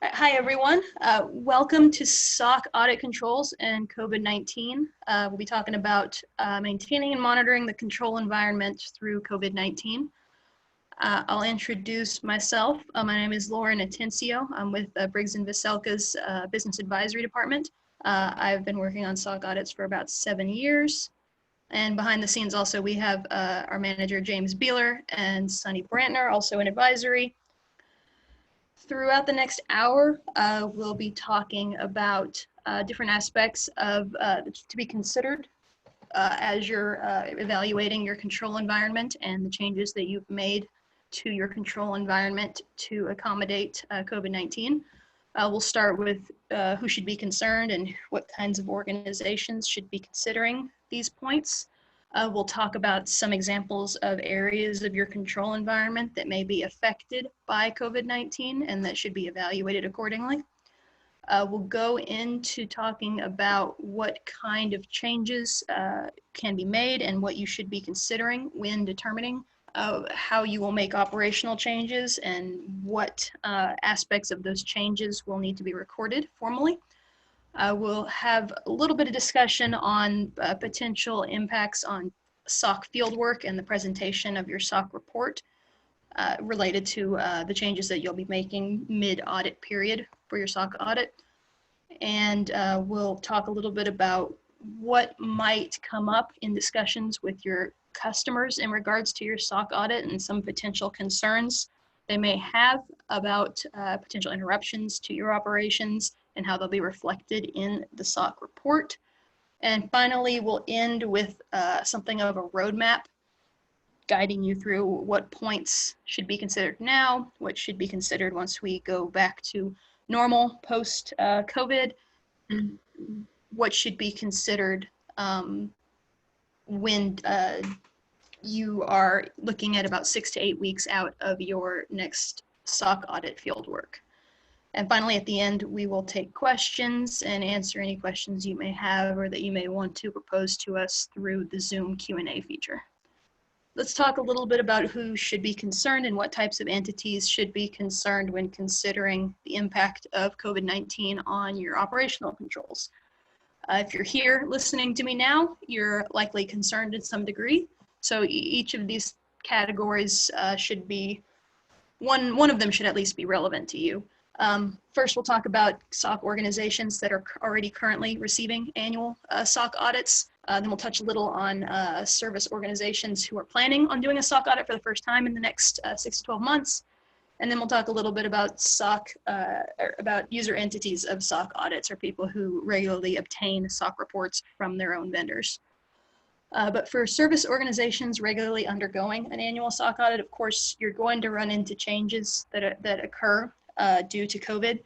Hi, everyone. Welcome to SOC Audit Controls and COVID-19. We'll be talking about maintaining and monitoring the control environment through COVID-19. I'll introduce myself. My name is Lauren Atencio. I'm with Briggs & Veselka's Business Advisory Department. I've been working on SOC audits for about 7 years. And behind the scenes also, we have our manager, James Beeler, and Sunny Brantner, also in advisory. Throughout the next hour, we'll be talking about different aspects of to be considered as you're evaluating your control environment and the changes that you've made to your control environment to accommodate COVID-19. We'll start with who should be concerned and what kinds of organizations should be considering these points. We'll talk about some examples of areas of your control environment that may be affected by COVID-19 and that should be evaluated accordingly. We'll go into talking about what kind of changes can be made and what you should be considering when determining how you will make operational changes and what aspects of those changes will need to be recorded formally. We'll have a little bit of discussion on potential impacts on SOC fieldwork and the presentation of your SOC report related to the changes that you'll be making mid-audit period for your SOC audit. And we'll talk a little bit about what might come up in discussions with your customers in regards to your SOC audit and some potential concerns they may have about potential interruptions to your operations and how they'll be reflected in the SOC report. And finally, we'll end with something of a roadmap guiding you through what points should be considered now, what should be considered once we go back to normal post-COVID, what should be considered when you are looking at about 6 to 8 weeks out of your next SOC audit fieldwork. And finally, at the end, we will take questions and answer any questions you may have or that you may want to propose to us through the Zoom Q&A feature. Let's talk a little bit about who should be concerned and what types of entities should be concerned when considering the impact of COVID-19 on your operational controls. If you're here listening to me now, you're likely concerned in some degree. So each of these categories should be, one of them should at least be relevant to you. First, we'll talk about SOC organizations that are already currently receiving annual SOC audits. Then we'll touch a little on service organizations who are planning on doing a SOC audit for the first time in the next 6 to 12 months. And then we'll talk a little bit about about user entities of SOC audits, or people who regularly obtain SOC reports from their own vendors. But for service organizations regularly undergoing an annual SOC audit, of course, you're going to run into changes that occur due to COVID,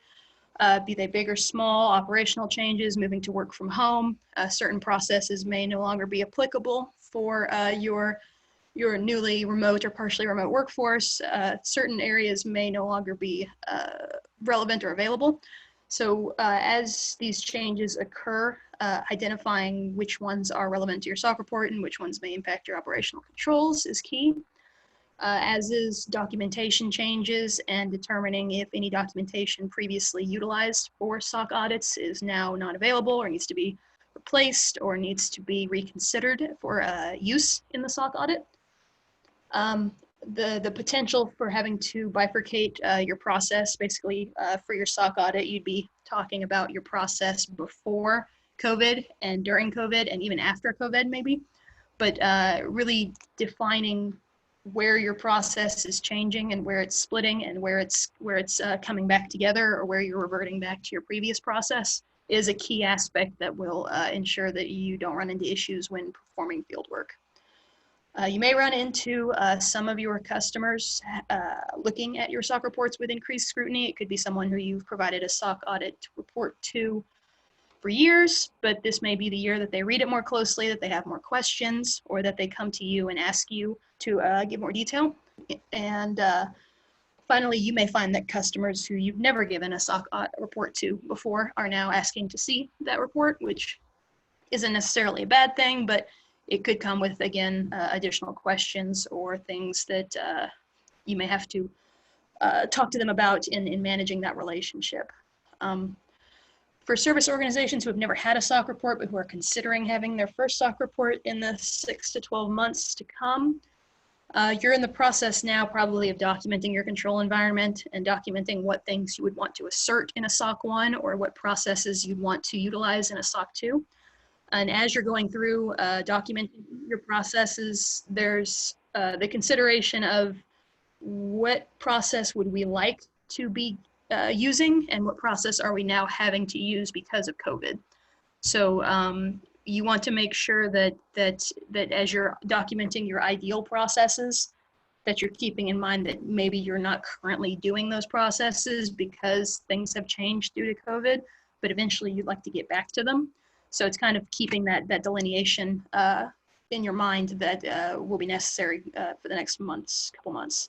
be they big or small, operational changes, moving to work from home. Certain processes may no longer be applicable for your newly remote or partially remote workforce. Certain areas may no longer be relevant or available. So as these changes occur, identifying which ones are relevant to your SOC report and which ones may impact your operational controls is key. As is documentation changes and determining if any documentation previously utilized for SOC audits is now not available or needs to be replaced or needs to be reconsidered for use in the SOC audit. The potential for having to bifurcate your process, basically for your SOC audit, you'd be talking about your process before COVID and during COVID and even after COVID maybe, but really defining where your process is changing and where it's splitting and where it's coming back together or where you're reverting back to your previous process is a key aspect that will ensure that you don't run into issues when performing field work. You may run into some of your customers looking at your SOC reports with increased scrutiny. It could be someone who you've provided a SOC audit report to for years, but this may be the year that they read it more closely, that they have more questions, or that they come to you and ask you to give more detail. And finally, you may find that customers who you've never given a SOC report to before are now asking to see that report, which isn't necessarily a bad thing, but it could come with, again, additional questions or things that you may have to talk to them about in managing that relationship. For service organizations who have never had a SOC report, but who are considering having their first SOC report in the 6 to 12 months to come, you're in the process now probably of documenting your control environment and documenting what things you would want to assert in a SOC 1 or what processes you'd want to utilize in a SOC 2. And as you're going through documenting your processes, there's the consideration of what process would we like to be using and what process are we now having to use because of COVID. So you want to make sure that as you're documenting your ideal processes, that you're keeping in mind that maybe you're not currently doing those processes because things have changed due to COVID, but eventually you'd like to get back to them. So it's kind of keeping that delineation in your mind that will be necessary for the next couple months.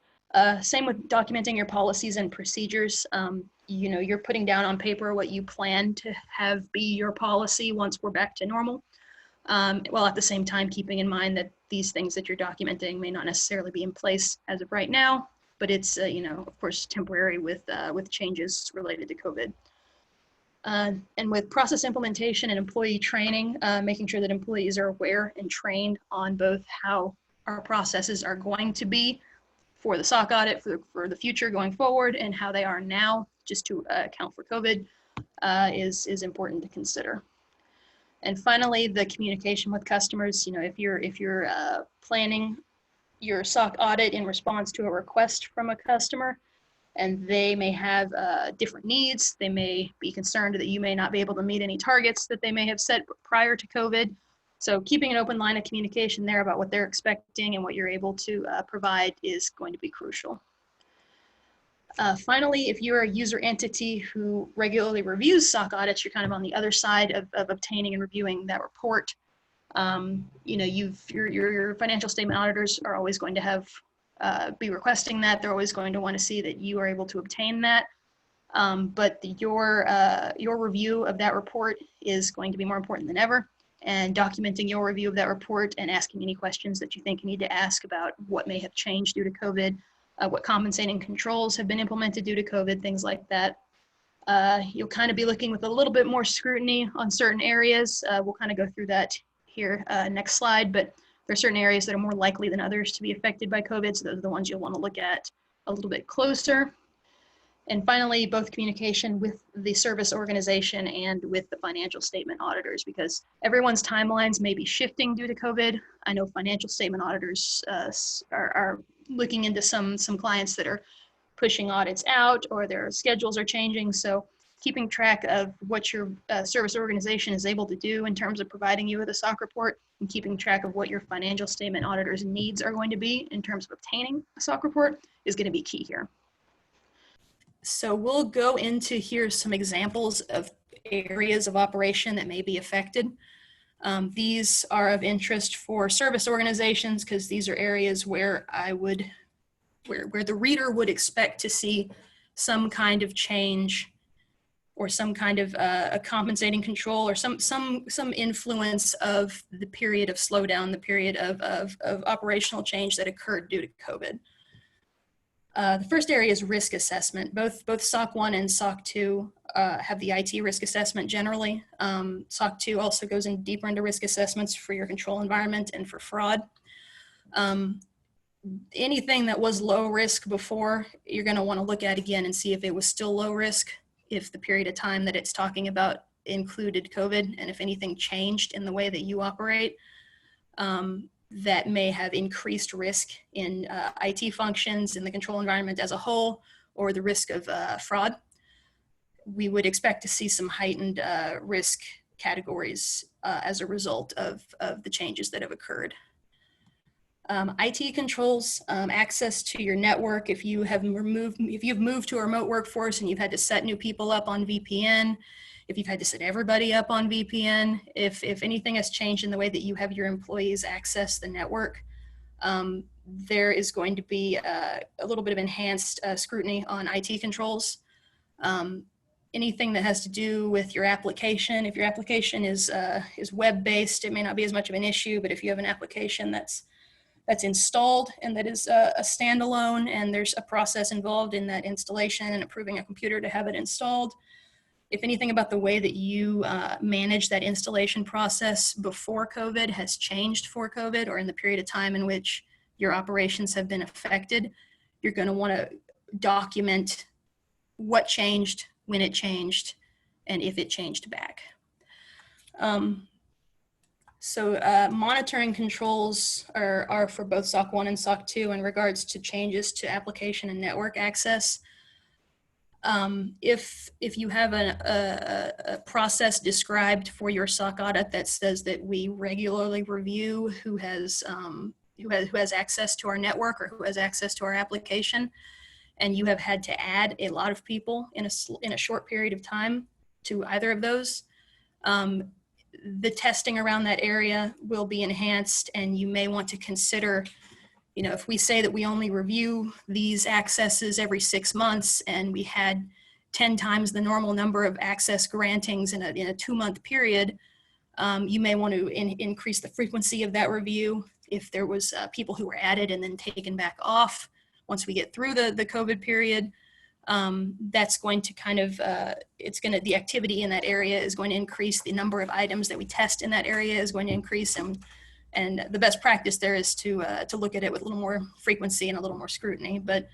Same with documenting your policies and procedures. You know, you're putting down on paper what you plan to have be your policy once we're back to normal. While at the same time keeping in mind that these things that you're documenting may not necessarily be in place as of right now, but it's you know, of course, temporary with changes related to COVID. And with process implementation and employee training, making sure that employees are aware and trained on both how our processes are going to be for the SOC audit for the future going forward and how they are now, just to account for COVID, is important to consider. And finally, the communication with customers. You know, if you're planning your SOC audit in response to a request from a customer, and they may have different needs, they may be concerned that you may not be able to meet any targets that they may have set prior to COVID. So keeping an open line of communication there about what they're expecting and what you're able to provide is going to be crucial. Finally, if you're a user entity who regularly reviews SOC audits, you're kind of on the other side of obtaining and reviewing that report. You know, your financial statement auditors are always going to have be requesting that. They're always going to want to see that you are able to obtain that. But your review of that report is going to be more important than ever. And documenting your review of that report and asking any questions that you think you need to ask about what may have changed due to COVID, what compensating controls have been implemented due to COVID, things like that. You'll kind of be looking with a little bit more scrutiny on certain areas. We'll kind of go through that here next slide, but there are certain areas that are more likely than others to be affected by COVID, so those are the ones you'll want to look at a little bit closer. And finally, both communication with the service organization and with the financial statement auditors, because everyone's timelines may be shifting due to COVID. I know financial statement auditors are looking into some clients that are pushing audits out or their schedules are changing. So keeping track of what your service organization is able to do in terms of providing you with a SOC report and keeping track of what your financial statement auditor's needs are going to be in terms of obtaining a SOC report is going to be key here. So we'll go into here some examples of areas of operation that may be affected. These are of interest for service organizations because these are areas where where the reader would expect to see some kind of change or some kind of a compensating control or some influence of the period of slowdown, the period of operational change that occurred due to COVID. The first area is risk assessment. Both SOC 1 and SOC 2 have the IT risk assessment generally. SOC 2 also goes in deeper into risk assessments for your control environment and for fraud. Anything that was low risk before, you're going to want to look at again and see if it was still low risk, if the period of time that it's talking about included COVID, and if anything changed in the way that you operate. That may have increased risk in IT functions in the control environment as a whole, or the risk of fraud. We would expect to see some heightened risk categories as a result of the changes that have occurred. IT controls, access to your network. If you've moved to a remote workforce and you've had to set new people up on VPN, if you've had to set everybody up on VPN, if anything has changed in the way that you have your employees access the network, there is going to be a little bit of enhanced scrutiny on IT controls. Anything that has to do with your application, if your application is web-based, it may not be as much of an issue, but if you have an application that's that's installed and that is a standalone, and there's a process involved in that installation and approving a computer to have it installed. If anything about the way that you manage that installation process before COVID has changed for COVID, or in the period of time in which your operations have been affected, you're going to want to document what changed, when it changed, and if it changed back. Monitoring controls are for both SOC 1 and SOC 2 in regards to changes to application and network access. If you have a process described for your SOC audit that says that we regularly review who has access to our network or who has access to our application, and you have had to add a lot of people in a short period of time to either of those, the testing around that area will be enhanced, and you may want to consider, if we say that we only review these accesses every 6 months and we had 10 times the normal number of access grantings in a 2-month period, you may want to increase the frequency of that review. If there was people who were added and then taken back off once we get through the COVID period, that's going to kind of, the activity in that area is going to increase, the number of items that we test in that area is going to increase, and the best practice there is to look at it with a little more frequency and a little more scrutiny. But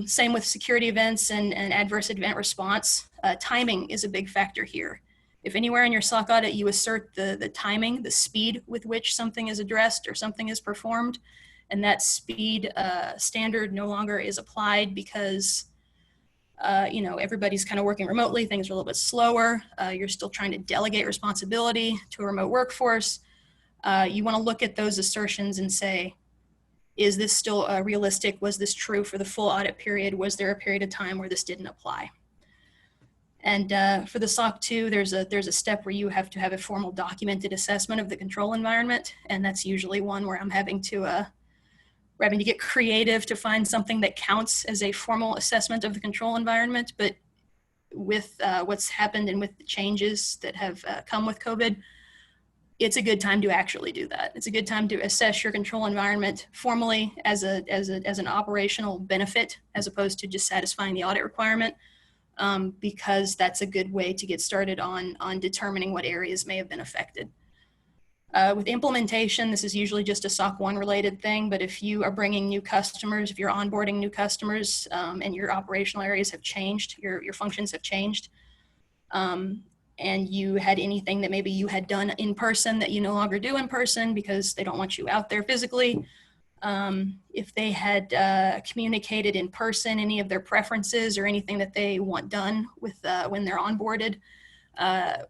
same with security events and adverse event response. Timing is a big factor here. If anywhere in your SOC audit you assert the timing, the speed with which something is addressed or something is performed, and that speed standard no longer is applied because everybody's kind of working remotely, things are a little bit slower, you're still trying to delegate responsibility to a remote workforce, you want to look at those assertions and say, is this still realistic? Was this true for the full audit period? Was there a period of time where this didn't apply? And for the SOC 2, there's a step where you have to have a formal documented assessment of the control environment, and that's usually one where I'm having to get creative to find something that counts as a formal assessment of the control environment. But with what's happened and with the changes that have come with COVID, it's a good time to actually do that. It's a good time to assess your control environment formally as an operational benefit, as opposed to just satisfying the audit requirement, because that's a good way to get started on determining what areas may have been affected. With implementation, this is usually just a SOC 1 related thing, but if you are bringing new customers, if you're onboarding new customers and your operational areas have changed, your functions have changed, and you had anything that maybe you had done in person that you no longer do in person because they don't want you out there physically, if they had communicated in person any of their preferences or anything that they want done with when they're onboarded,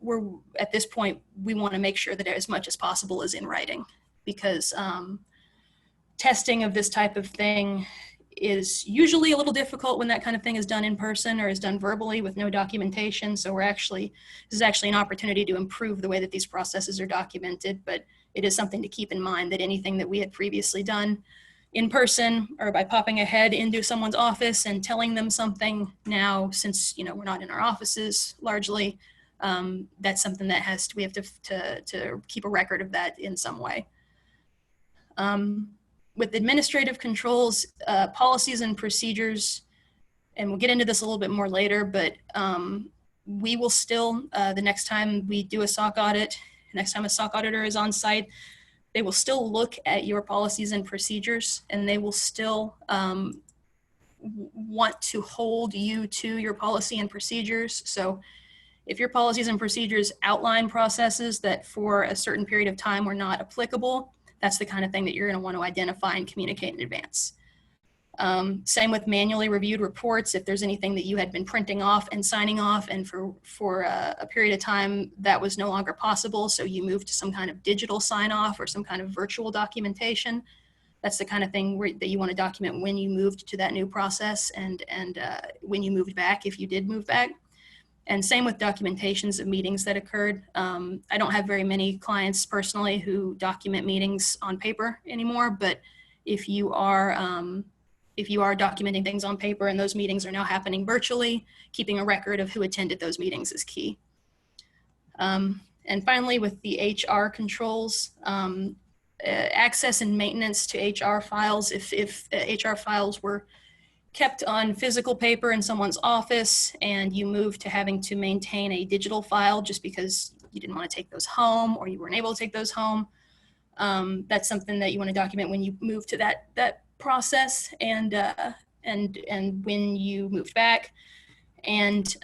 we're at this point, we want to make sure that as much as possible is in writing, because testing of this type of thing is usually a little difficult when that kind of thing is done in person or is done verbally with no documentation. So this is actually an opportunity to improve the way that these processes are documented, but it is something to keep in mind that anything that we had previously done in person or by popping ahead into someone's office and telling them something, now, since we're not in our offices largely, that's something that we have to keep a record of that in some way. With administrative controls, policies and procedures, and we'll get into this a little bit more later, but we will still, the next time we do a SOC audit, next time a SOC auditor is on site, they will still look at your policies and procedures, and they will still want to hold you to your policy and procedures. So if your policies and procedures outline processes that for a certain period of time were not applicable, that's the kind of thing that you're going to want to identify and communicate in advance. Same with manually reviewed reports. If there's anything that you had been printing off and signing off, and for a period of time that was no longer possible, so you moved to some kind of digital sign off or some kind of virtual documentation, that's the kind of thing that you want to document when you moved to that new process and when you moved back, if you did move back. And same with documentations of meetings that occurred. I don't have very many clients personally who document meetings on paper anymore, but if you are documenting things on paper and those meetings are now happening virtually, keeping a record of who attended those meetings is key. And finally, with the HR controls, access and maintenance to HR files. If HR files were kept on physical paper in someone's office and you moved to having to maintain a digital file just because you didn't want to take those home or you weren't able to take those home, that's something that you want to document when you move to that process and when you moved back. And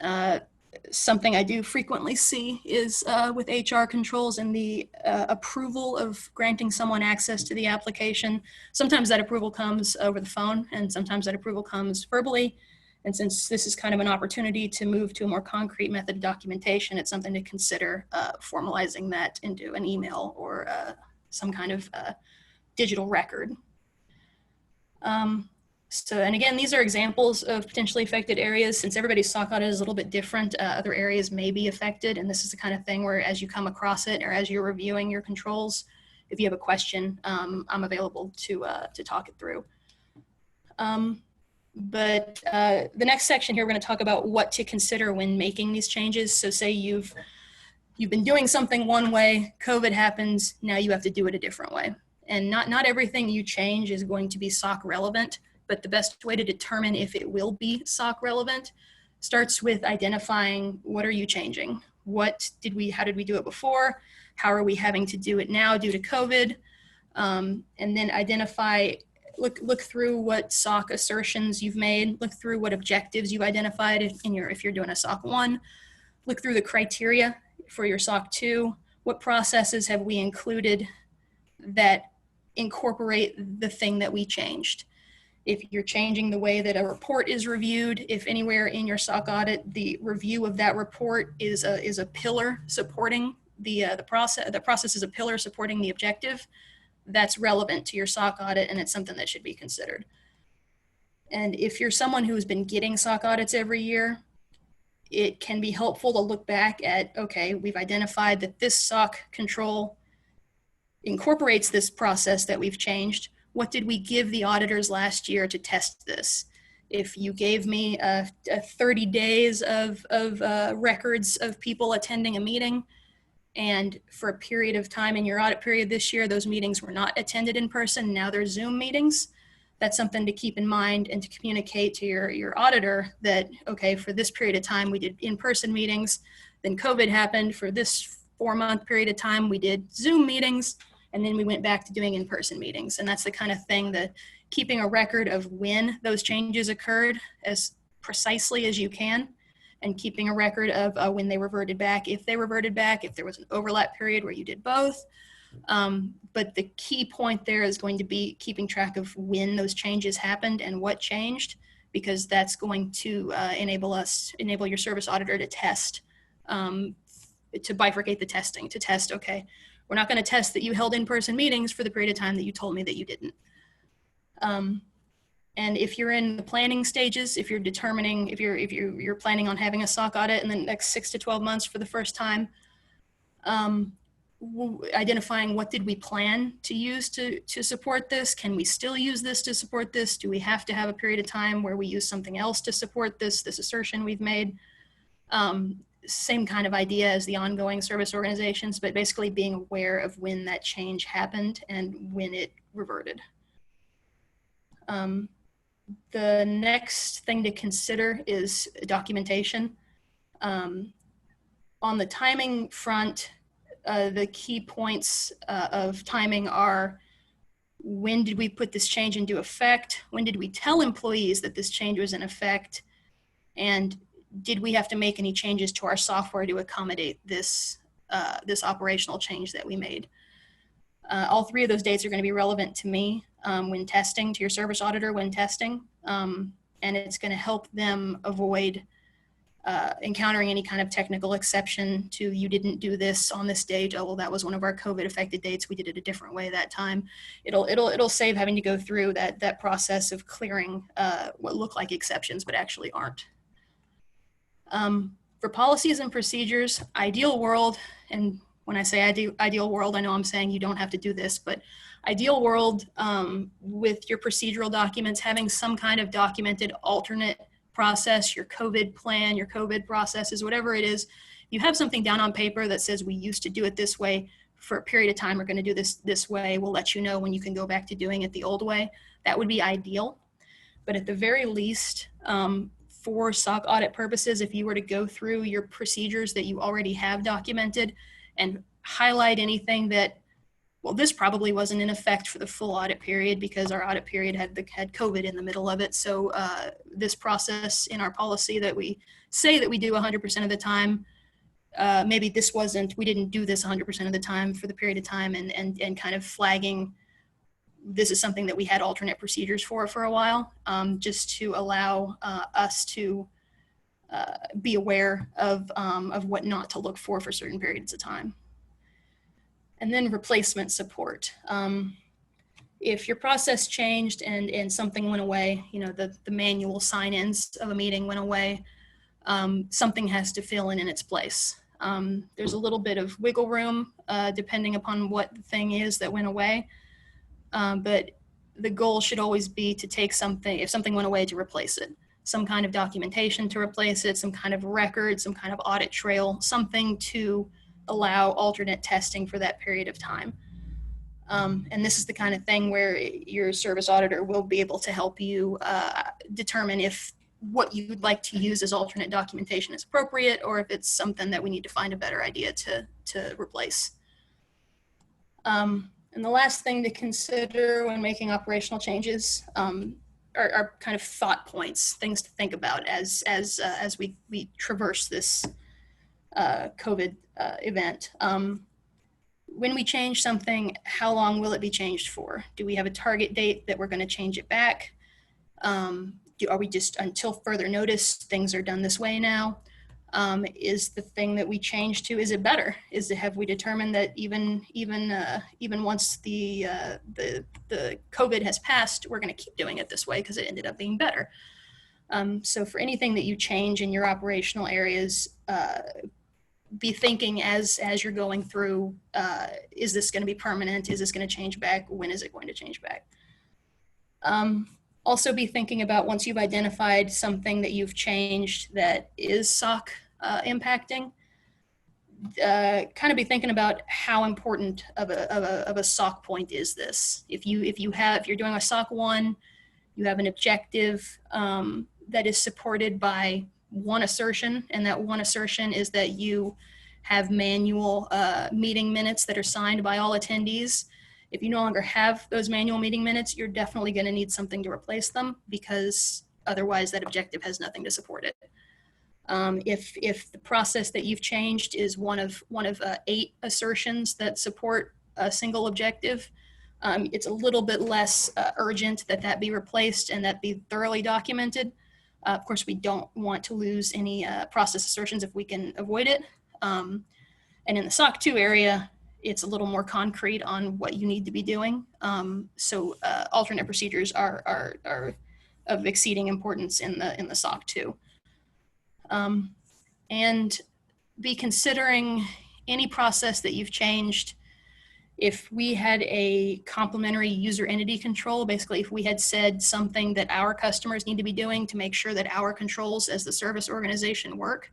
something I do frequently see is with HR controls and the approval of granting someone access to the application. Sometimes that approval comes over the phone and sometimes that approval comes verbally. And since this is kind of an opportunity to move to a more concrete method of documentation, it's something to consider formalizing that into an email or some kind of digital record. And again, these are examples of potentially affected areas. Since everybody's SOC audit is a little bit different, other areas may be affected. And this is the kind of thing where as you come across it or as you're reviewing your controls, if you have a question, I'm available to talk it through. But the next section here, we're going to talk about what to consider when making these changes. So say you've been doing something one way, COVID happens, now you have to do it a different way. And not everything you change is going to be SOC relevant, but the best way to determine if it will be SOC relevant starts with identifying what are you changing? How did we do it before? How are we having to do it now due to COVID? And then look through what SOC assertions you've made, look through what objectives you've identified if you're doing a SOC 1, look through the criteria for your SOC 2, what processes have we included that incorporate the thing that we changed. If you're changing the way that a report is reviewed, if anywhere in your SOC audit, the review of that report is a pillar supporting the process is a pillar supporting the objective, that's relevant to your SOC audit and it's something that should be considered. And if you're someone who's been getting SOC audits every year, it can be helpful to look back at, okay, we've identified that this SOC control incorporates this process that we've changed. What did we give the auditors last year to test this? If you gave me 30 days of records of people attending a meeting, and for a period of time in your audit period this year, those meetings were not attended in person, now they're Zoom meetings, that's something to keep in mind and to communicate to your auditor that, okay, for this period of time, we did in-person meetings, then COVID happened. For this 4-month period of time, we did Zoom meetings, and then we went back to doing in-person meetings. And that's the kind of thing that keeping a record of when those changes occurred as precisely as you can, and keeping a record of when they reverted back, if they reverted back, if there was an overlap period where you did both. But the key point there is going to be keeping track of when those changes happened and what changed, because that's going to enable your service auditor to test, to bifurcate the testing, to test, okay, we're not going to test that you held in-person meetings for the period of time that you told me that you didn't. And if you're in the planning stages, if you're determining, if you're planning on having a SOC audit in the next 6 to 12 months for the first time, identifying what did we plan to use to support this? Can we still use this to support this? Do we have to have a period of time where we use something else to support this assertion we've made? Same kind of idea as the ongoing service organizations, but basically being aware of when that change happened and when it reverted. The next thing to consider is documentation. On the timing front, the key points of timing are, when did we put this change into effect? When did we tell employees that this change was in effect? And did we have to make any changes to our software to accommodate this, this operational change that we made? All three of those dates are going to be relevant to me when testing, to your service auditor when testing, and it's going to help them avoid encountering any kind of technical exception to, you didn't do this on this date. Oh, well, that was one of our COVID affected dates. We did it a different way that time. It'll save having to go through that process of clearing what look like exceptions, but actually aren't. For policies and procedures, ideal world, and when I say ideal world, I know I'm saying you don't have to do this, but ideal world with your procedural documents, having some kind of documented alternate process, your COVID plan, your COVID processes, whatever it is, you have something down on paper that says we used to do it this way for a period of time, we're going to do this way. We'll let you know when you can go back to doing it the old way. That would be ideal. But at the very least, for SOC audit purposes, if you were to go through your procedures that you already have documented and highlight anything that, well, this probably wasn't in effect for the full audit period because our audit period had COVID in the middle of it. So this process in our policy that we say that we do 100% of the time, maybe we didn't do this 100% of the time for the period of time, and kind of flagging this is something that we had alternate procedures for a while, just to allow us to be aware of what not to look for certain periods of time. And then replacement support. If your process changed and something went away, the manual sign-ins of a meeting went away, something has to fill in its place. There's a little bit of wiggle room depending upon what the thing is that went away. But the goal should always be to take something, if something went away, to replace it. Some kind of documentation to replace it, some kind of record, some kind of audit trail, something to allow alternate testing for that period of time. And this is the kind of thing where your service auditor will be able to help you determine if what you would like to use as alternate documentation is appropriate, or if it's something that we need to find a better idea to replace. And the last thing to consider when making operational changes are kind of thought points, things to think about as we traverse this COVID event. When we change something, how long will it be changed for? Do we have a target date that we're going to change it back? Are we just until further notice, things are done this way now? Is the thing that we changed to, is it better? Have we determined that even once the COVID has passed, we're going to keep doing it this way because it ended up being better? So for anything that you change in your operational areas, be thinking as you're going through, is this going to be permanent? Is this going to change back? When is it going to change back? Also be thinking about, once you've identified something that you've changed that is SOC impacting, kind of be thinking about how important of a SOC point is this. If you're doing a SOC 1, you have an objective that is supported by one assertion, and that one assertion is that you have manual meeting minutes that are signed by all attendees. If you no longer have those manual meeting minutes, you're definitely going to need something to replace them, because otherwise that objective has nothing to support it. If the process that you've changed is one of 8 assertions that support a single objective, it's a little bit less urgent that be replaced and that be thoroughly documented. Of course, we don't want to lose any process assertions if we can avoid it. And in the SOC 2 area, it's a little more concrete on what you need to be doing. So alternate procedures are of exceeding importance in the SOC 2. And be considering any process that you've changed. If we had a complementary user entity control, basically if we had said something that our customers need to be doing to make sure that our controls as the service organization work,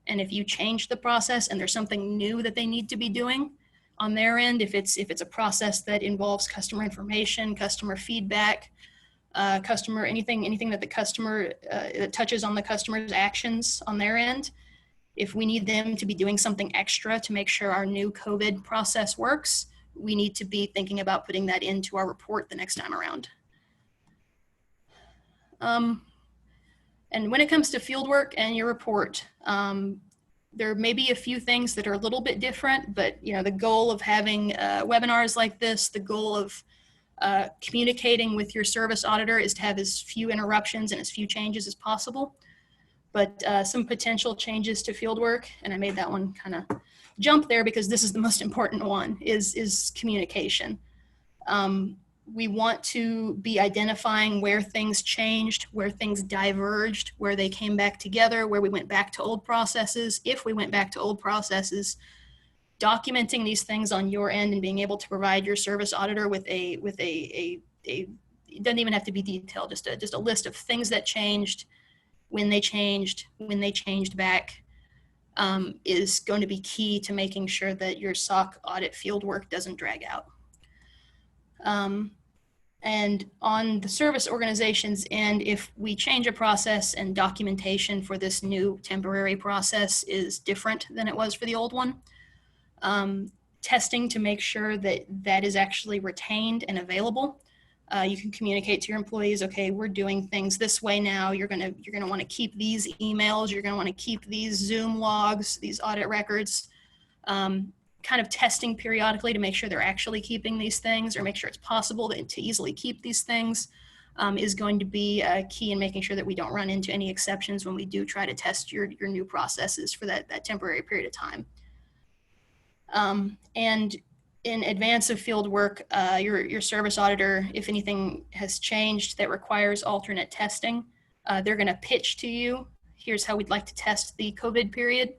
and if you change the process and there's something new that they need to be doing on their end, if it's a process that involves customer information, customer feedback, anything that the customer that touches on the customer's actions on their end, if we need them to be doing something extra to make sure our new COVID process works, we need to be thinking about putting that into our report the next time around. And when it comes to fieldwork and your report, there may be a few things that are a little bit different, but the goal of having webinars like this, the goal of communicating with your service auditor is to have as few interruptions and as few changes as possible. But some potential changes to fieldwork, and I made that one kind of jump there because this is the most important one, is communication. We want to be identifying where things changed, where things diverged, where they came back together, where we went back to old processes. If we went back to old processes, documenting these things on your end and being able to provide your service auditor with a it doesn't even have to be detailed, just a list of things that changed, when they changed back, is going to be key to making sure that your SOC audit fieldwork doesn't drag out. And on the service organization's end, if we change a process and documentation for this new temporary process is different than it was for the old one, testing to make sure that that is actually retained and available. You can communicate to your employees, okay, we're doing things this way now. You're gonna want to keep these emails. You're gonna want to keep these Zoom logs, these audit records. Kind of testing periodically to make sure they're actually keeping these things, or make sure it's possible to easily keep these things, is going to be key in making sure that we don't run into any exceptions when we do try to test your new processes for that temporary period of time. And in advance of field work, your service auditor, if anything has changed that requires alternate testing, they're going to pitch to you, here's how we'd like to test the COVID period.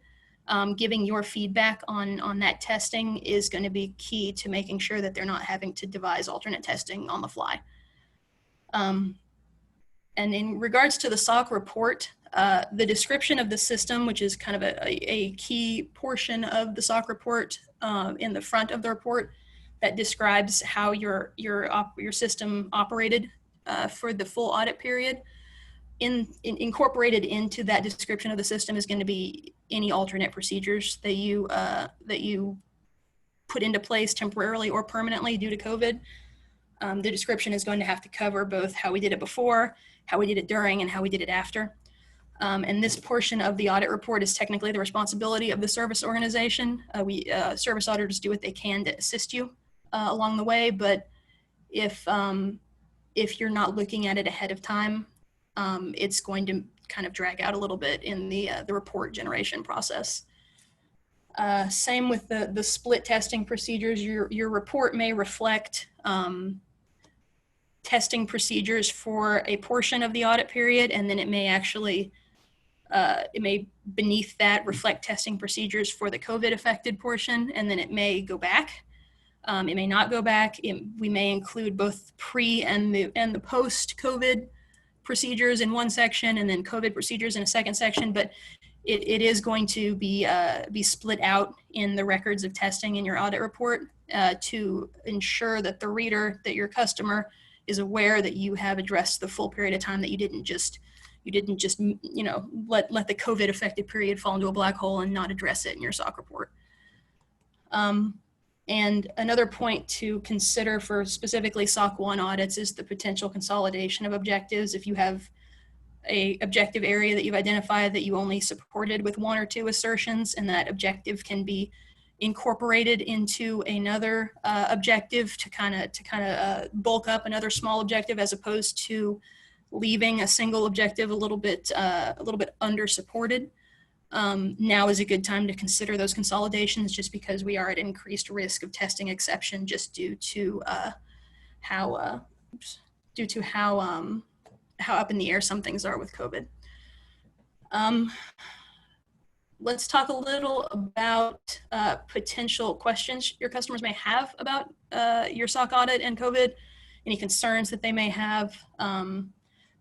Giving your feedback on that testing is going to be key to making sure that they're not having to devise alternate testing on the fly. And in regards to the SOC report, the description of the system, which is kind of a key portion of the SOC report, in the front of the report, that describes how your system operated for the full audit period. Incorporated into that description of the system is going to be any alternate procedures that you put into place temporarily or permanently due to COVID. The description is going to have to cover both how we did it before, how we did it during, and how we did it after. And this portion of the audit report is technically the responsibility of the service organization. Service auditors do what they can to assist you along the way, but if you're not looking at it ahead of time, it's going to kind of drag out a little bit in the report generation process. Same with the split testing procedures. Your report may reflect testing procedures for a portion of the audit period, and then it may actually, beneath that reflect testing procedures for the COVID affected portion, and then it may go back. It may not go back. We may include both pre and the post COVID procedures in one section, and then COVID procedures in a second section, but it is going to be split out in the records of testing in your audit report to ensure that the reader, that your customer, is aware that you have addressed the full period of time, that you didn't just let the COVID affected period fall into a black hole and not address it in your SOC report. And another point to consider for specifically SOC 1 audits is the potential consolidation of objectives. If you have a objective area that you've identified that you only supported with 1 or 2 assertions, and that objective can be incorporated into another objective to kind of bulk up another small objective, as opposed to leaving a single objective a little bit under supported. Now is a good time to consider those consolidations, just because we are at increased risk of testing exception just due to how up in the air some things are with COVID. Let's talk a little about potential questions your customers may have about your SOC audit and COVID, any concerns that they may have.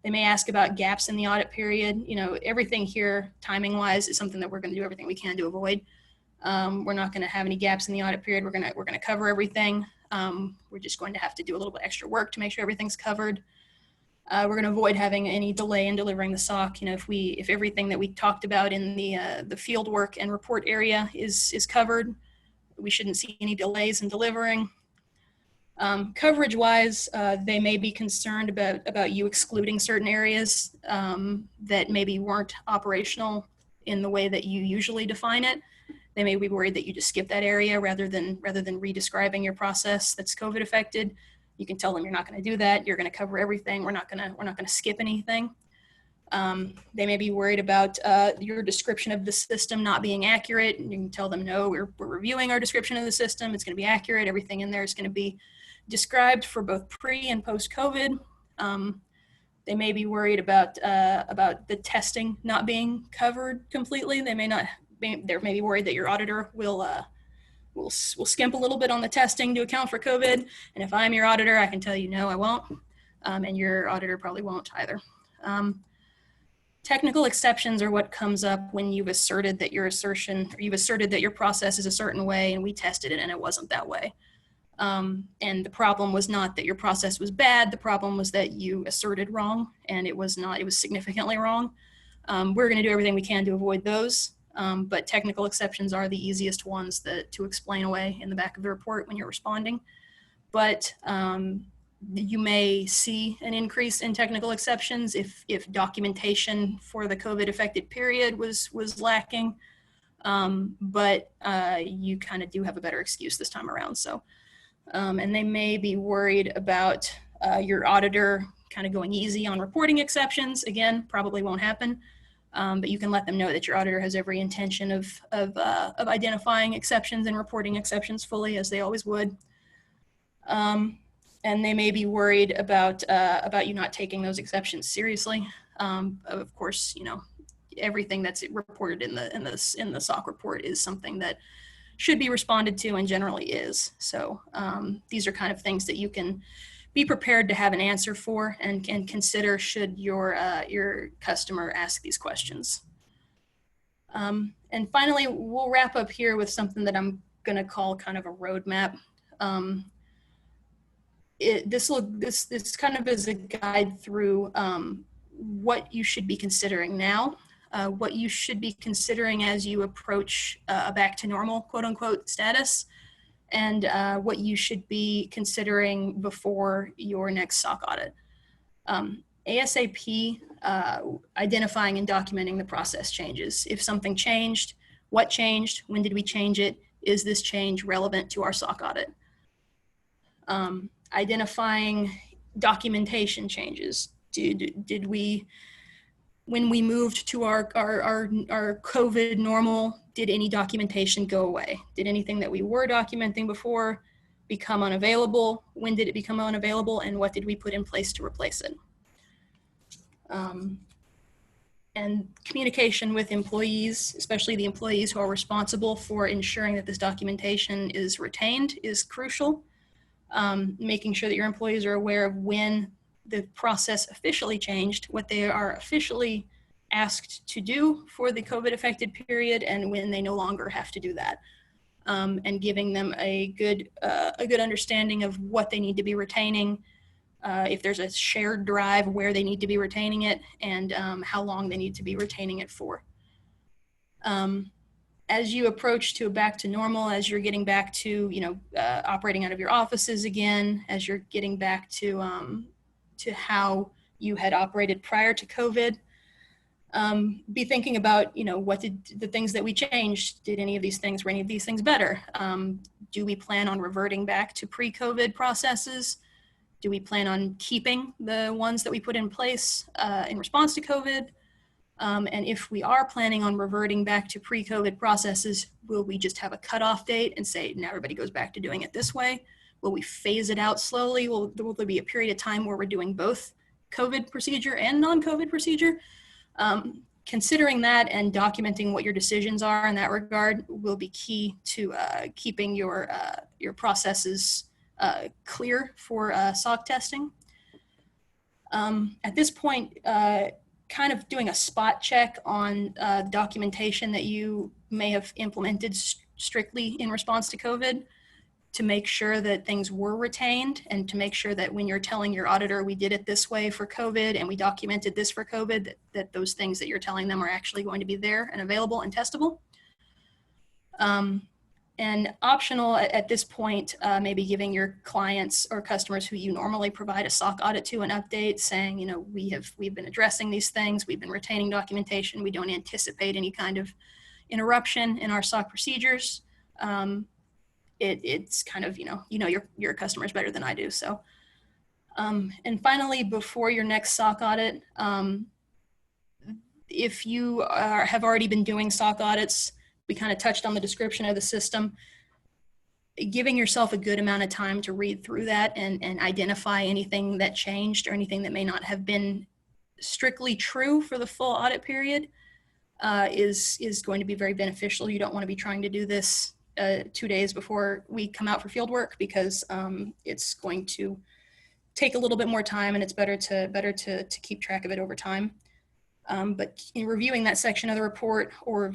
They may ask about gaps in the audit period. Everything here, timing-wise, is something that we're going to do everything we can to avoid. We're not going to have any gaps in the audit period. We're going to cover everything. We're just going to have to do a little bit extra work to make sure everything's covered. We're going to avoid having any delay in delivering the SOC. If everything that we talked about in the field work and report area is covered, we shouldn't see any delays in delivering. Coverage-wise, they may be concerned about you excluding certain areas that maybe weren't operational in the way that you usually define it. They may be worried that you just skip that area rather than re-describing your process that's COVID affected. You can tell them you're not going to do that. You're going to cover everything. We're not going to skip anything. They may be worried about your description of the system not being accurate. You can tell them, no, we're reviewing our description of the system. It's going to be accurate. Everything in there is going to be described for both pre and post COVID. They may be worried about the testing not being covered completely. They may be worried that your auditor will skimp a little bit on the testing to account for COVID. And if I'm your auditor, I can tell you, no, I won't. And your auditor probably won't either. Technical exceptions are what comes up when you've asserted that your process is a certain way and we tested it and it wasn't that way. And the problem was not that your process was bad. The problem was that you asserted wrong, and it was not, it was significantly wrong. We're going to do everything we can to avoid those. But technical exceptions are the easiest ones to explain away in the back of the report when you're responding. But you may see an increase in technical exceptions if documentation for the COVID affected period was lacking. But you kind of do have a better excuse this time around. So. And they may be worried about your auditor kind of going easy on reporting exceptions. Again, probably won't happen, but you can let them know that your auditor has every intention of identifying exceptions and reporting exceptions fully, as they always would. And they may be worried about you not taking those exceptions seriously. Of course, you know, everything that's reported in the SOC report is something that should be responded to and generally is. So these are kind of things that you can be prepared to have an answer for and consider should your customer ask these questions. And finally, we'll wrap up here with something that I'm going to call kind of a roadmap. This kind of is a guide through what you should be considering now. What you should be considering as you approach a back to normal, quote unquote, status, and what you should be considering before your next SOC audit. ASAP, identifying and documenting the process changes. If something changed, what changed, when did we change it, is this change relevant to our SOC audit? Identifying documentation changes. Did we, when we moved to our COVID normal, did any documentation go away? Did anything that we were documenting before become unavailable? When did it become unavailable, and what did we put in place to replace it? And communication with employees, especially the employees who are responsible for ensuring that this documentation is retained, is crucial. Making sure that your employees are aware of when the process officially changed, what they are officially asked to do for the COVID affected period, and when they no longer have to do that. And giving them a good understanding of what they need to be retaining, if there's a shared drive, where they need to be retaining it, and how long they need to be retaining it for. As you approach to back to normal, as you're getting back to, you know, operating out of your offices again, as you're getting back to how you had operated prior to COVID, be thinking about, you know, what did the things that we changed, did any of these things, were any of these things better? Do we plan on reverting back to pre-COVID processes? Do we plan on keeping the ones that we put in place in response to COVID? And if we are planning on reverting back to pre-COVID processes, will we just have a cutoff date and say, now everybody goes back to doing it this way? Will we phase it out slowly? Will there be a period of time where we're doing both COVID procedure and non-COVID procedure? Considering that and documenting what your decisions are in that regard will be key to keeping your processes clear for SOC testing. At this point, kind of doing a spot check on documentation that you may have implemented strictly in response to COVID, to make sure that things were retained, and to make sure that when you're telling your auditor, we did it this way for COVID and we documented this for COVID, that those things that you're telling them are actually going to be there and available and testable. And optional at this point, maybe giving your clients or customers who you normally provide a SOC audit to an update saying, you know, we've been addressing these things, we've been retaining documentation, we don't anticipate any kind of interruption in our SOC procedures. It's kind of, you know your customers better than I do. So, and finally, before your next SOC audit, if you have already been doing SOC audits, we kind of touched on the description of the system, giving yourself a good amount of time to read through that and identify anything that changed or anything that may not have been strictly true for the full audit period is going to be very beneficial. You don't want to be trying to do this 2 days before we come out for field work, because it's going to take a little bit more time, and it's better to keep track of it over time. But in reviewing that section of the report or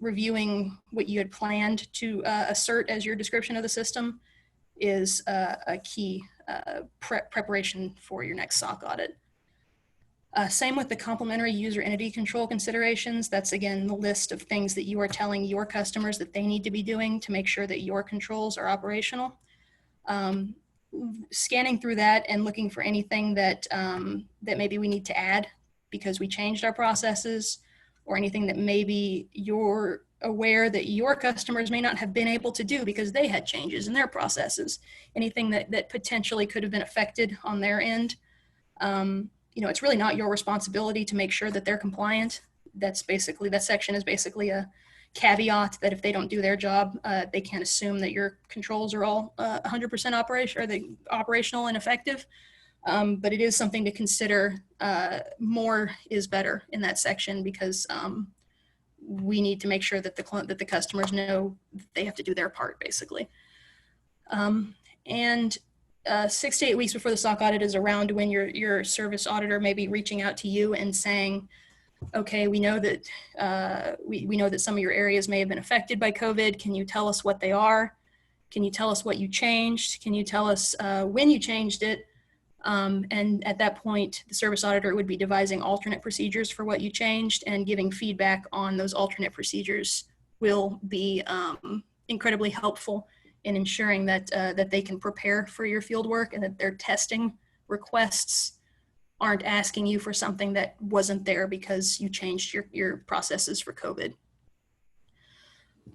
reviewing what you had planned to assert as your description of the system is a key preparation for your next SOC audit. Same with the complementary user entity control considerations. That's again the list of things that you are telling your customers that they need to be doing to make sure that your controls are operational. Scanning through that and looking for anything that that maybe we need to add because we changed our processes, or anything that maybe you're aware that your customers may not have been able to do because they had changes in their processes. Anything that potentially could have been affected on their end. You know, it's really not your responsibility to make sure that they're compliant. That's basically, that section is basically a caveat that if they don't do their job, they can't assume that your controls are all 100% operational and effective. But it is something to consider. More is better in that section because we need to make sure that the customers know they have to do their part, basically. And 6 to 8 weeks before the SOC audit is around when your service auditor may be reaching out to you and saying, okay, we know that we know that some of your areas may have been affected by COVID. Can you tell us what they are? Can you tell us what you changed? Can you tell us when you changed it? And at that point, the service auditor would be devising alternate procedures for what you changed, and giving feedback on those alternate procedures will be incredibly helpful in ensuring that that they can prepare for your field work and that their testing requests aren't asking you for something that wasn't there because you changed your processes for COVID.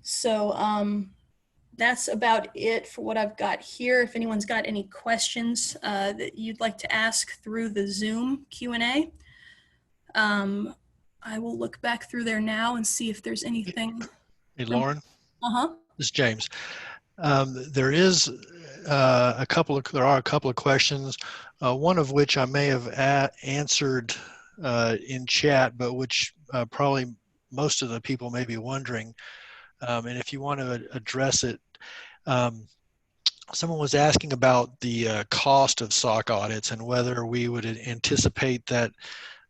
So that's about it for what I've got here. If anyone's got any questions that you'd like to ask through the Zoom Q&A, I will look back through there now and see if there's anything. Hey, Lauren. Uh-huh. This is James. There are a couple of questions, one of which I may have answered in chat, but which probably most of the people may be wondering. And if you want to address it, someone was asking about the cost of SOC audits and whether we would anticipate that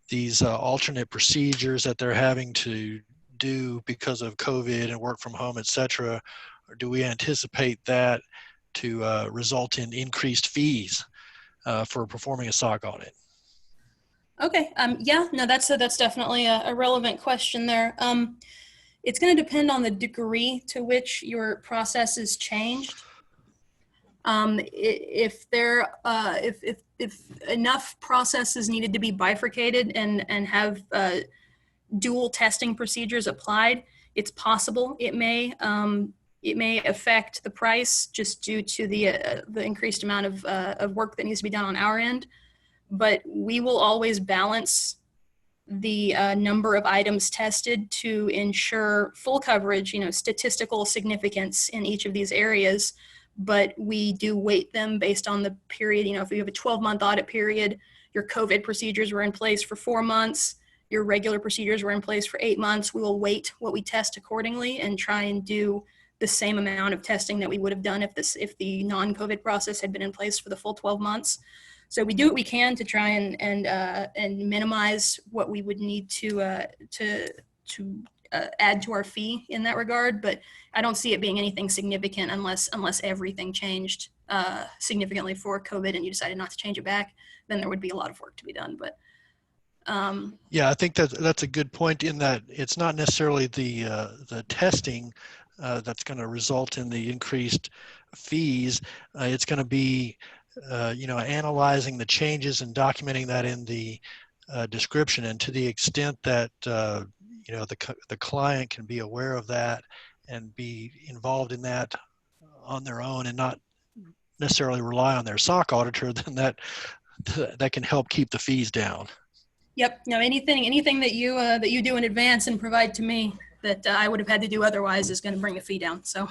these alternate procedures that they're having to do because of COVID and work from home, et cetera, or do we anticipate that to result in increased fees for performing a SOC audit? Okay. Yeah. No, that's definitely a relevant question there. It's going to depend on the degree to which your process is changed. If enough processes needed to be bifurcated and have dual testing procedures applied, it's possible it may affect the price just due to the increased amount of work that needs to be done on our end. But we will always balance the number of items tested to ensure full coverage, you know, statistical significance in each of these areas. But we do weight them based on the period. You know, if you have a 12-month audit period, your COVID procedures were in place for 4 months, your regular procedures were in place for 8 months, we will weight what we test accordingly and try and do the same amount of testing that we would have done if the non-COVID process had been in place for the full 12 months. So we do what we can to try and minimize what we would need to add to our fee in that regard. But I don't see it being anything significant unless everything changed significantly for COVID and you decided not to change it back. Then there would be a lot of work to be done. But yeah, I think that's a good point in that it's not necessarily the testing that's going to result in the increased fees. It's going to be analyzing the changes and documenting that in the description, and to the extent that the client can be aware of that and be involved in that on their own and not necessarily rely on their SOC auditor, then that can help keep the fees down. Yep. No, anything that you do in advance and provide to me that I would have had to do otherwise is going to bring the fee down. So,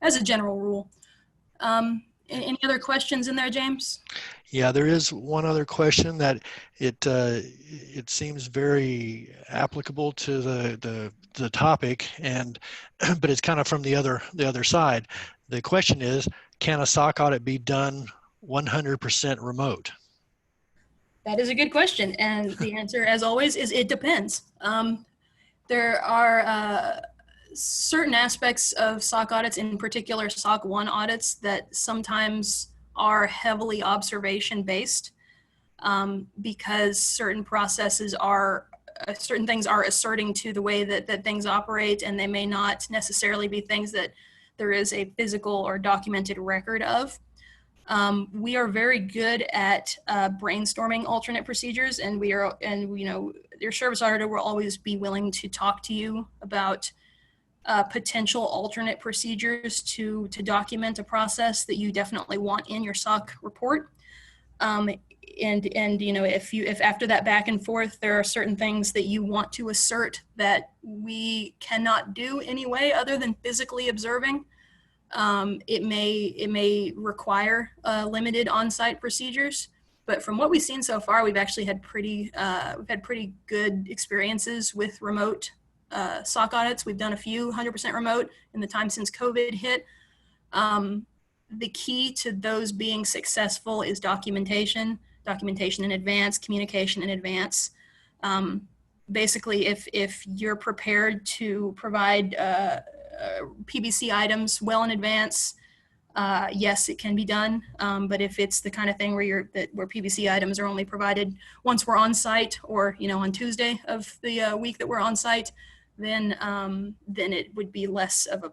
as a general rule. Any other questions in there, James? Yeah, there is one other question that it seems very applicable to the topic, but it's kind of from the other side. The question is, can a SOC audit be done 100% remote? That is a good question. And the answer, as always, is it depends. There are certain aspects of SOC audits, in particular SOC 1 audits, that sometimes are heavily observation based, because certain processes are, certain things are asserting to the way that things operate, and they may not necessarily be things that there is a physical or documented record of. We are very good at brainstorming alternate procedures, and your service auditor will always be willing to talk to you about potential alternate procedures to document a process that you definitely want in your SOC report. If after that back and forth, there are certain things that you want to assert that we cannot do anyway other than physically observing, it may require limited on-site procedures. But from what we've seen so far, we've actually had pretty good experiences with remote SOC audits. We've done a few 100% remote in the time since COVID hit. The key to those being successful is documentation in advance, communication in advance. Basically, if you're prepared to provide PBC items well in advance, yes, it can be done. But if it's the kind of thing where PBC items are only provided once we're on site, or on Tuesday of the week that we're on site, then it would be less of a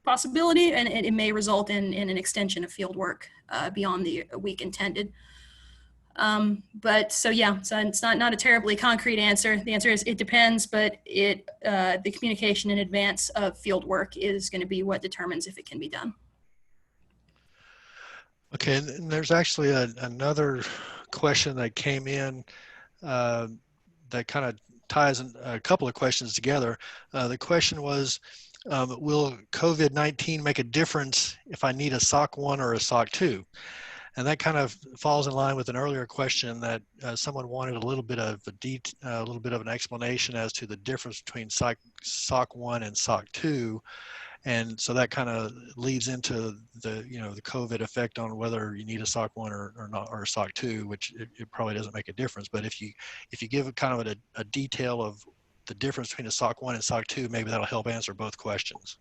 possibility, and it may result in an extension of field work beyond the week intended. So it's not a terribly concrete answer. The answer is it depends, but the communication in advance of field work is going to be what determines if it can be done. Okay, and there's actually another question that came in that kind of ties a couple of questions together. The question was, will COVID-19 make a difference if I need a SOC 1 or a SOC 2? And that kind of falls in line with an earlier question that someone wanted a little bit of an explanation as to the difference between SOC 1 and SOC 2. And so that kind of leads into the COVID effect on whether you need a SOC 1 or not, or a SOC 2, which it probably doesn't make a difference. But if you give kind of a detail of the difference between a SOC 1 and SOC 2, maybe that'll help answer both questions.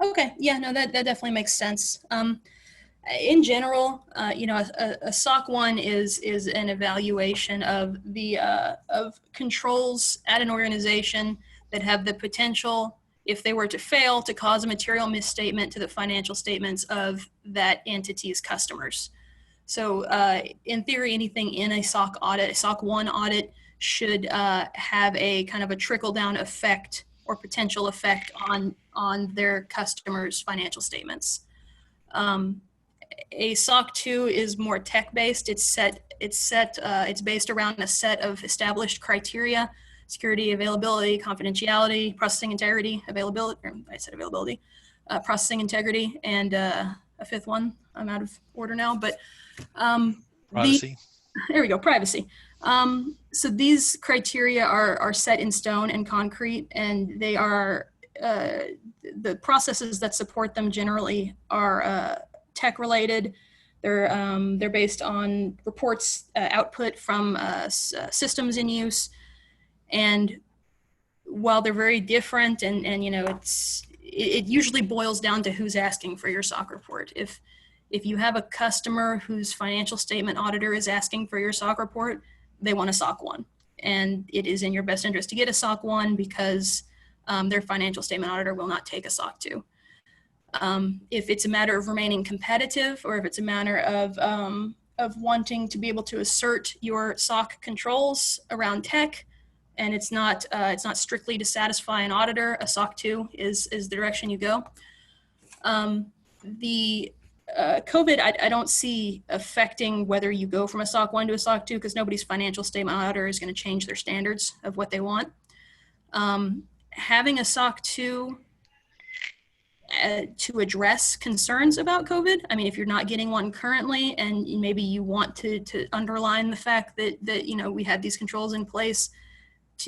Okay, yeah, no, that definitely makes sense. In general, a SOC 1 is an evaluation of the of controls at an organization that have the potential, if they were to fail, to cause a material misstatement to the financial statements of that entity's customers. So in theory, anything in a SOC audit, a SOC 1 audit, should have a kind of a trickle-down effect or potential effect on their customers' financial statements. A SOC 2 is more tech-based. It's based around a set of established criteria: security, availability, confidentiality, processing integrity, processing integrity, and a fifth one. I'm out of order now, but privacy. There we go, privacy. So these criteria are set in stone and concrete, and they are the processes that support them generally are tech related. They're based on reports output from systems in use, and while they're very different, and it usually boils down to who's asking for your SOC report. If you have a customer whose financial statement auditor is asking for your SOC report, they want a SOC 1, and it is in your best interest to get a SOC 1 because their financial statement auditor will not take a SOC 2. If it's a matter of remaining competitive, or if it's a matter of wanting to be able to assert your SOC controls around tech, and it's not strictly to satisfy an auditor, a SOC 2 is the direction you go. The COVID, I don't see affecting whether you go from a SOC 1 to a SOC 2, because nobody's financial statement auditor is going to change their standards of what they want. Having a SOC 2 to address concerns about COVID. I mean, if you're not getting one currently, and maybe you want to underline the fact that we had these controls in place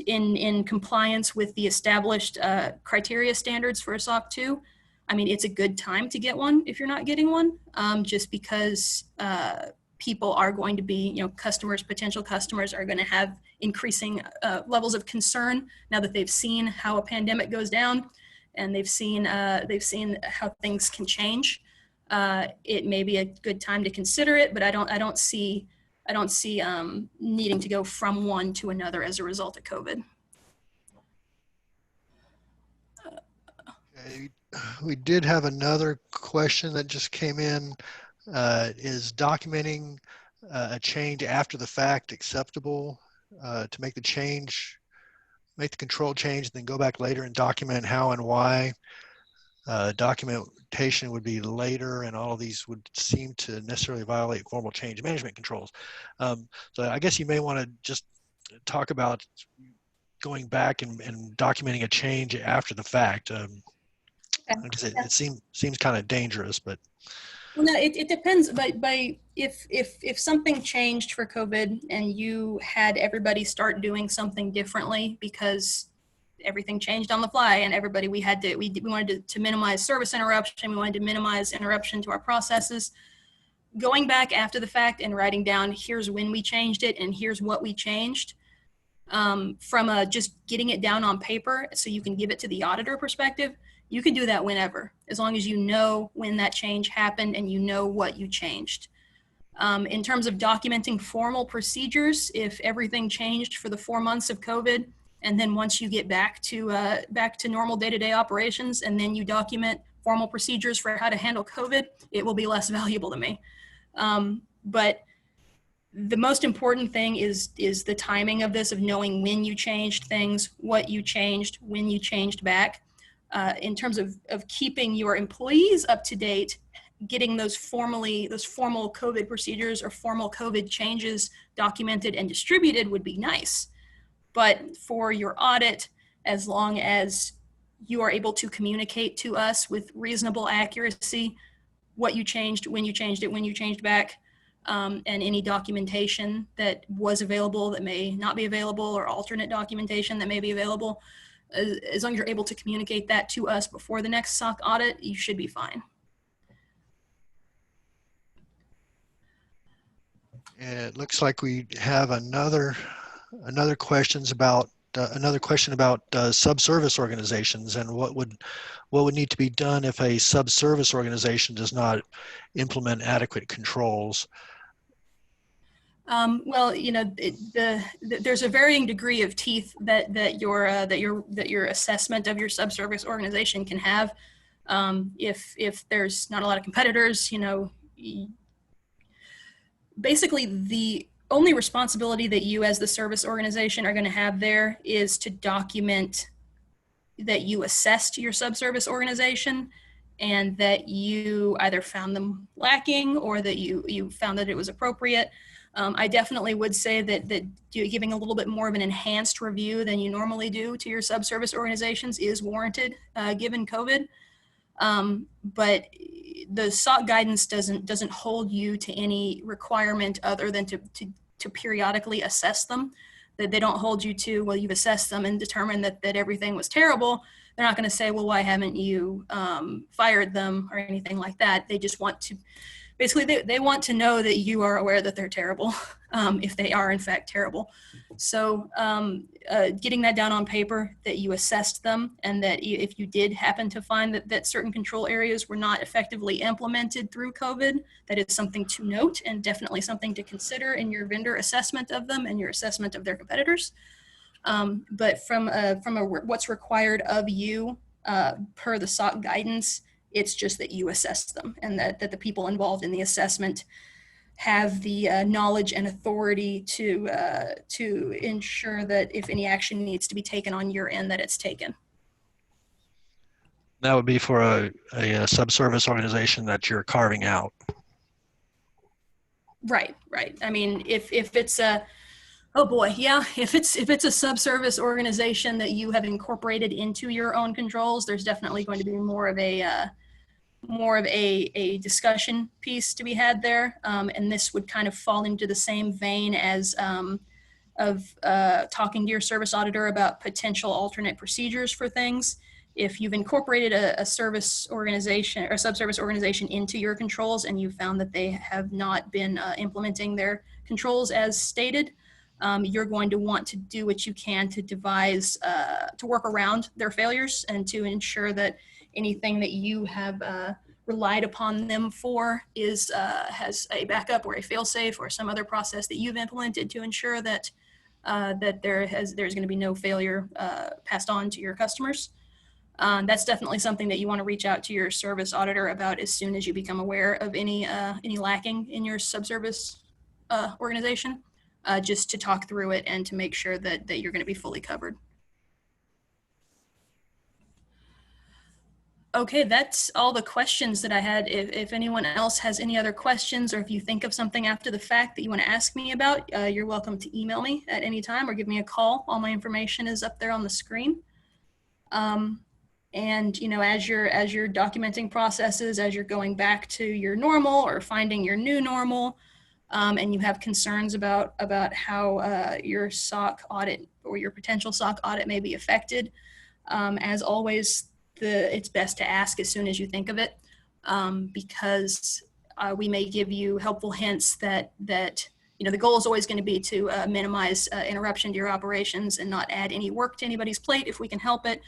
in compliance with the established criteria standards for a SOC 2, I mean, it's a good time to get one if you're not getting one, just because people are going to be, customers, potential customers are going to have increasing levels of concern now that they've seen how a pandemic goes down, and they've seen how things can change. It may be a good time to consider it, but I don't see needing to go from one to another as a result of COVID. We did have another question that just came in. Is documenting a change after the fact acceptable? To make the control change, and then go back later and document how and why? Documentation would be later, and all of these would seem to necessarily violate formal change management controls. So I guess you may want to just talk about going back and documenting a change after the fact. Because it seems kind of dangerous, but. Well, no, it depends. By if something changed for COVID and you had everybody start doing something differently because everything changed on the fly, and everybody we wanted to minimize service interruption, we wanted to minimize interruption to our processes. Going back after the fact and writing down, here's when we changed it and here's what we changed, from just getting it down on paper so you can give it to the auditor perspective. You can do that whenever, as long as you know when that change happened and you know what you changed. In terms of documenting formal procedures, if everything changed for the 4 months of COVID, and then once you get back to normal day-to-day operations, and then you document formal procedures for how to handle COVID, it will be less valuable to me. But the most important thing is the timing of this, of knowing when you changed things, what you changed, when you changed back. In terms of keeping your employees up to date, getting those formal COVID procedures or formal COVID changes documented and distributed would be nice. But for your audit, as long as you are able to communicate to us with reasonable accuracy what you changed, when you changed it, when you changed back, and any documentation that was available that may not be available, or alternate documentation that may be available, as long as you're able to communicate that to us before the next SOC audit, you should be fine. It looks like we have another question about subservice organizations, and what would need to be done if a subservice organization does not implement adequate controls. Well, there's a varying degree of teeth that your assessment of your subservice organization can have. If there's not a lot of competitors, basically the only responsibility that you as the service organization are going to have there is to document that you assessed your subservice organization and that you either found them lacking or that you found that it was appropriate. I definitely would say that giving a little bit more of an enhanced review than you normally do to your subservice organizations is warranted, given COVID. But the SOC guidance doesn't hold you to any requirement other than to periodically assess them. That they don't hold you to, well, you've assessed them and determined that everything was terrible. They're not going to say, well, why haven't you fired them or anything like that. They just want to, basically they want to know that you are aware that they're terrible, if they are in fact terrible. So getting that down on paper, that you assessed them, and that if you did happen to find that certain control areas were not effectively implemented through COVID, that is something to note and definitely something to consider in your vendor assessment of them and your assessment of their competitors. But from what's required of you per the SOC guidance, it's just that you assess them, and that the people involved in the assessment have the knowledge and authority to ensure that if any action needs to be taken on your end, that it's taken. That would be for a subservice organization that you're carving out. Right. I mean, if it's a, oh boy, yeah, if it's a subservice organization that you have incorporated into your own controls, there's definitely going to be more of a discussion piece to be had there, and this would kind of fall into the same vein as of talking to your service auditor about potential alternate procedures for things. if you've incorporated a service organization or subservice organization into your controls and you found that they have not been implementing their controls as stated, you're going to want to do what you can to devise, to work around their failures and to ensure that anything that you have relied upon them for is has a backup or a fail-safe or some other process that you've implemented to ensure that that there's going to be no failure passed on to your customers. That's definitely something that you want to reach out to your service auditor about as soon as you become aware of any lacking in your subservice organization, just to talk through it and to make sure that you're going to be fully covered. Okay, that's all the questions that I had. If anyone else has any other questions, or if you think of something after the fact that you want to ask me about, you're welcome to email me at any time or give me a call. All my information is up there on the screen. And you know, as you're documenting processes, as you're going back to your normal or finding your new normal, and you have concerns about how your SOC audit or your potential SOC audit may be affected, as always, it's best to ask as soon as you think of it, because we may give you helpful hints that you know, the goal is always going to be to minimize interruption to your operations and not add any work to anybody's plate if we can help it.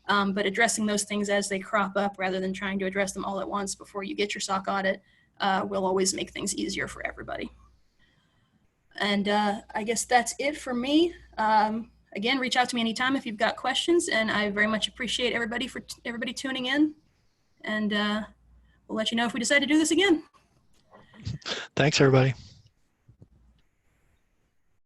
But addressing those things as they crop up rather than trying to address them all at once before you get your SOC audit will always make things easier for everybody. And I guess that's it for me. Again, reach out to me anytime if you've got questions, and I very much appreciate everybody tuning in, and we'll let you know if we decide to do this again. Thanks, everybody.